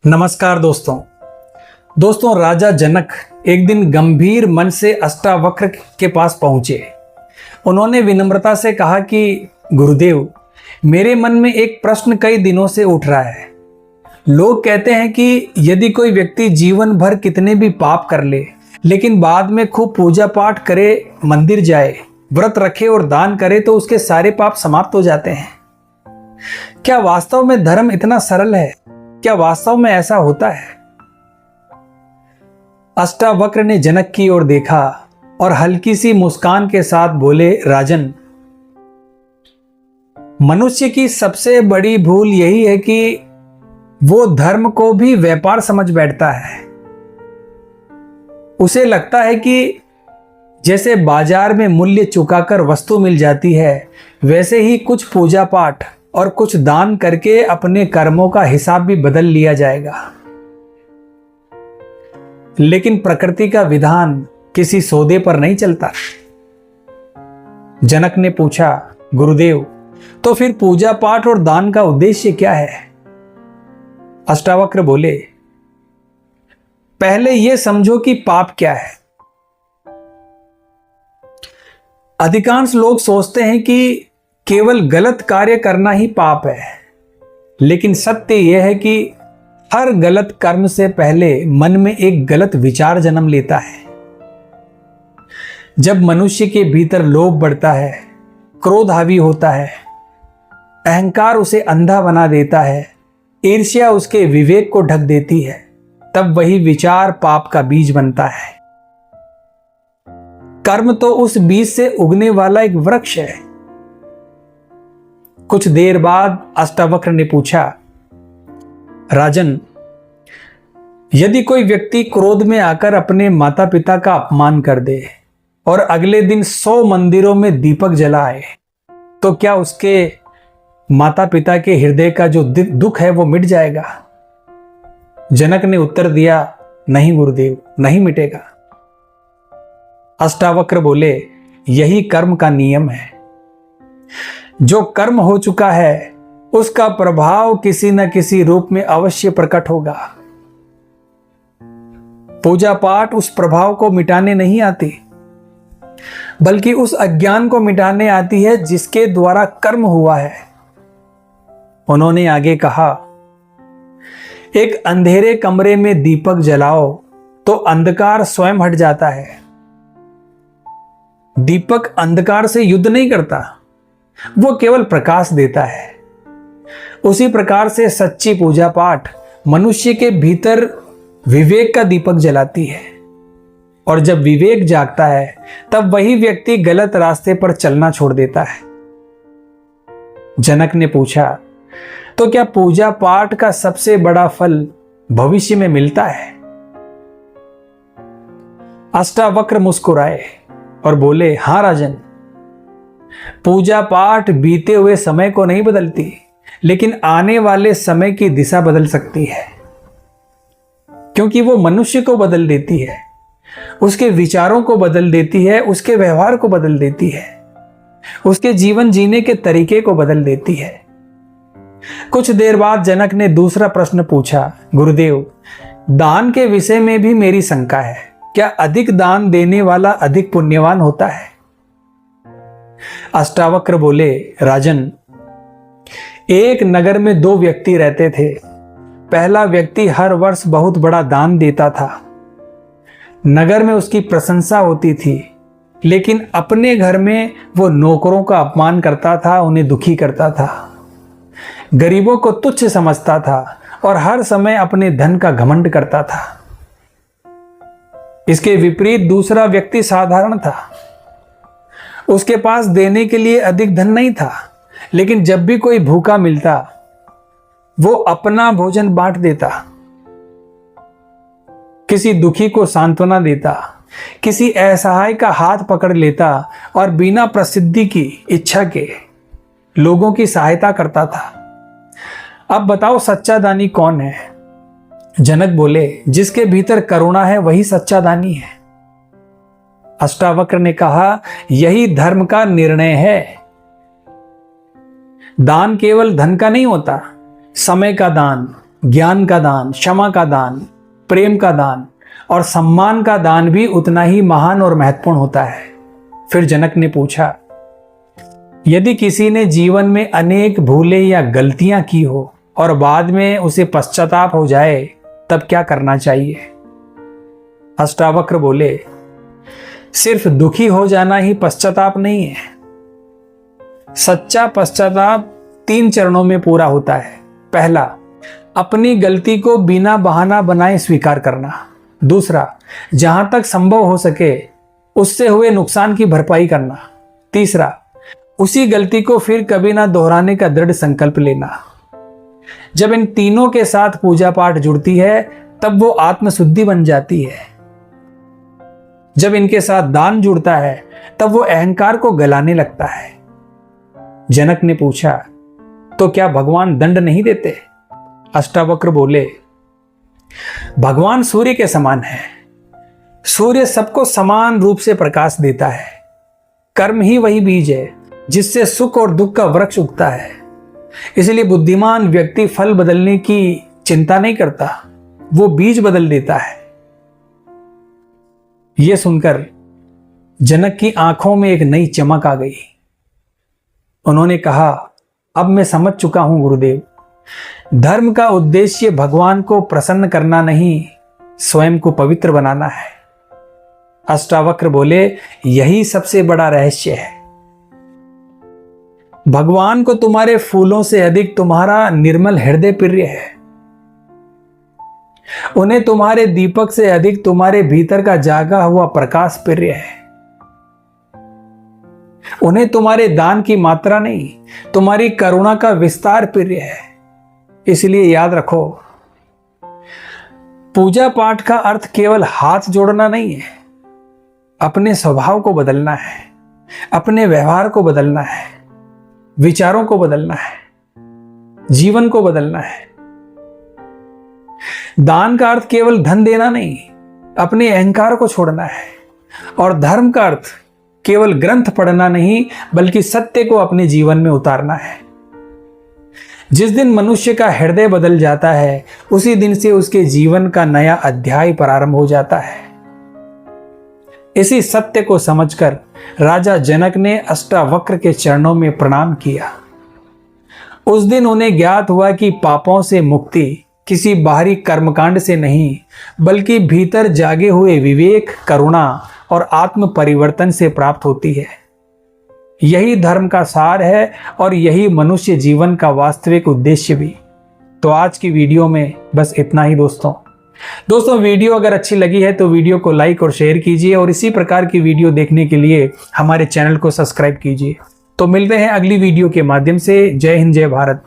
नमस्कार दोस्तों राजा जनक एक दिन गंभीर मन से अष्टावक्र के पास पहुंचे। उन्होंने विनम्रता से कहा कि गुरुदेव, मेरे मन में एक प्रश्न कई दिनों से उठ रहा है। लोग कहते हैं कि यदि कोई व्यक्ति जीवन भर कितने भी पाप कर ले, लेकिन बाद में खूब पूजा पाठ करे, मंदिर जाए, व्रत रखे और दान करे तो उसके सारे पाप समाप्त हो जाते हैं। क्या वास्तव में धर्म इतना सरल है? क्या वास्तव में ऐसा होता है? अष्टावक्र ने जनक की ओर देखा और हल्की सी मुस्कान के साथ बोले, राजन, मनुष्य की सबसे बड़ी भूल यही है कि वो धर्म को भी व्यापार समझ बैठता है। उसे लगता है कि जैसे बाजार में मूल्य चुकाकर वस्तु मिल जाती है, वैसे ही कुछ पूजा पाठ और कुछ दान करके अपने कर्मों का हिसाब भी बदल लिया जाएगा। लेकिन प्रकृति का विधान किसी सौदे पर नहीं चलता। जनक ने पूछा, गुरुदेव, तो फिर पूजा पाठ और दान का उद्देश्य क्या है? अष्टावक्र बोले, पहले यह समझो कि पाप क्या है। अधिकांश लोग सोचते हैं कि केवल गलत कार्य करना ही पाप है, लेकिन सत्य यह है कि हर गलत कर्म से पहले मन में एक गलत विचार जन्म लेता है। जब मनुष्य के भीतर लोभ बढ़ता है, क्रोध हावी होता है, अहंकार उसे अंधा बना देता है, ईर्ष्या उसके विवेक को ढक देती है, तब वही विचार पाप का बीज बनता है। कर्म तो उस बीज से उगने वाला एक वृक्ष है। कुछ देर बाद अष्टावक्र ने पूछा, राजन, यदि कोई व्यक्ति क्रोध में आकर अपने माता पिता का अपमान कर दे और अगले दिन 100 मंदिरों में दीपक जलाए, तो क्या उसके माता पिता के हृदय का जो दुख है वो मिट जाएगा? जनक ने उत्तर दिया, नहीं गुरुदेव, नहीं मिटेगा। अष्टावक्र बोले, यही कर्म का नियम है। जो कर्म हो चुका है उसका प्रभाव किसी न किसी रूप में अवश्य प्रकट होगा। पूजा पाठ उस प्रभाव को मिटाने नहीं आती, बल्कि उस अज्ञान को मिटाने आती है जिसके द्वारा कर्म हुआ है। उन्होंने आगे कहा, एक अंधेरे कमरे में दीपक जलाओ तो अंधकार स्वयं हट जाता है। दीपक अंधकार से युद्ध नहीं करता, वो केवल प्रकाश देता है। उसी प्रकार से सच्ची पूजा पाठ मनुष्य के भीतर विवेक का दीपक जलाती है, और जब विवेक जागता है तब वही व्यक्ति गलत रास्ते पर चलना छोड़ देता है। जनक ने पूछा, तो क्या पूजा पाठ का सबसे बड़ा फल भविष्य में मिलता है? अष्टावक्र मुस्कुराए और बोले, हां राजन, पूजा पाठ बीते हुए समय को नहीं बदलती, लेकिन आने वाले समय की दिशा बदल सकती है, क्योंकि वो मनुष्य को बदल देती है, उसके विचारों को बदल देती है, उसके व्यवहार को बदल देती है, उसके जीवन जीने के तरीके को बदल देती है। कुछ देर बाद जनक ने दूसरा प्रश्न पूछा, गुरुदेव, दान के विषय में भी मेरी शंका है। क्या अधिक दान देने वाला अधिक पुण्यवान होता है? अष्टावक्र बोले, राजन, एक नगर में 2 व्यक्ति रहते थे। पहला व्यक्ति हर वर्ष बहुत बड़ा दान देता था। नगर में उसकी प्रशंसा होती थी, लेकिन अपने घर में वो नौकरों का अपमान करता था, उन्हें दुखी करता था, गरीबों को तुच्छ समझता था और हर समय अपने धन का घमंड करता था। इसके विपरीत दूसरा व्यक्ति साधारण था। उसके पास देने के लिए अधिक धन नहीं था, लेकिन जब भी कोई भूखा मिलता वो अपना भोजन बांट देता, किसी दुखी को सांत्वना देता, किसी असहाय का हाथ पकड़ लेता और बिना प्रसिद्धि की इच्छा के लोगों की सहायता करता था। अब बताओ, सच्चा दानी कौन है? जनक बोले, जिसके भीतर करुणा है वही सच्चा दानी है। अष्टावक्र ने कहा, यही धर्म का निर्णय है। दान केवल धन का नहीं होता, समय का दान, ज्ञान का दान, क्षमा का दान, प्रेम का दान और सम्मान का दान भी उतना ही महान और महत्वपूर्ण होता है। फिर जनक ने पूछा, यदि किसी ने जीवन में अनेक भूलें या गलतियां की हो और बाद में उसे पश्चाताप हो जाए, तब क्या करना चाहिए? अष्टावक्र बोले, सिर्फ दुखी हो जाना ही पश्चाताप नहीं है। सच्चा पश्चाताप 3 चरणों में पूरा होता है। पहला, अपनी गलती को बिना बहाना बनाए स्वीकार करना। दूसरा, जहां तक संभव हो सके उससे हुए नुकसान की भरपाई करना। तीसरा, उसी गलती को फिर कभी ना दोहराने का दृढ़ संकल्प लेना। जब इन तीनों के साथ पूजा पाठ जुड़ती है तब वो आत्मशुद्धि बन जाती है। जब इनके साथ दान जुड़ता है तब वो अहंकार को गलाने लगता है। जनक ने पूछा, तो क्या भगवान दंड नहीं देते? अष्टावक्र बोले, भगवान सूर्य के समान है। सूर्य सबको समान रूप से प्रकाश देता है। कर्म ही वही बीज है जिससे सुख और दुख का वृक्ष उगता है। इसलिए बुद्धिमान व्यक्ति फल बदलने की चिंता नहीं करता, वो बीज बदल देता है। यह सुनकर जनक की आंखों में एक नई चमक आ गई। उन्होंने कहा, अब मैं समझ चुका हूं गुरुदेव, धर्म का उद्देश्य भगवान को प्रसन्न करना नहीं, स्वयं को पवित्र बनाना है। अष्टावक्र बोले, यही सबसे बड़ा रहस्य है। भगवान को तुम्हारे फूलों से अधिक तुम्हारा निर्मल हृदय प्रिय है। उन्हें तुम्हारे दीपक से अधिक तुम्हारे भीतर का जागा हुआ प्रकाश प्रिय है। उन्हें तुम्हारे दान की मात्रा नहीं, तुम्हारी करुणा का विस्तार प्रिय है। इसलिए याद रखो, पूजा पाठ का अर्थ केवल हाथ जोड़ना नहीं है, अपने स्वभाव को बदलना है, अपने व्यवहार को बदलना है, विचारों को बदलना है, जीवन को बदलना है। दान का अर्थ केवल धन देना नहीं, अपने अहंकार को छोड़ना है। और धर्म का अर्थ केवल ग्रंथ पढ़ना नहीं, बल्कि सत्य को अपने जीवन में उतारना है। जिस दिन मनुष्य का हृदय बदल जाता है, उसी दिन से उसके जीवन का नया अध्याय प्रारंभ हो जाता है। इसी सत्य को समझकर राजा जनक ने अष्टावक्र के चरणों में प्रणाम किया। उस दिन उन्हें ज्ञात हुआ कि पापों से मुक्ति किसी बाहरी कर्मकांड से नहीं, बल्कि भीतर जागे हुए विवेक, करुणा और आत्म परिवर्तन से प्राप्त होती है। यही धर्म का सार है और यही मनुष्य जीवन का वास्तविक उद्देश्य भी। तो आज की वीडियो में बस इतना ही दोस्तों, वीडियो अगर अच्छी लगी है तो वीडियो को लाइक और शेयर कीजिए और इसी प्रकार की वीडियो देखने के लिए हमारे चैनल को सब्सक्राइब कीजिए। तो मिलते हैं अगली वीडियो के माध्यम से। जय हिंद, जय भारत।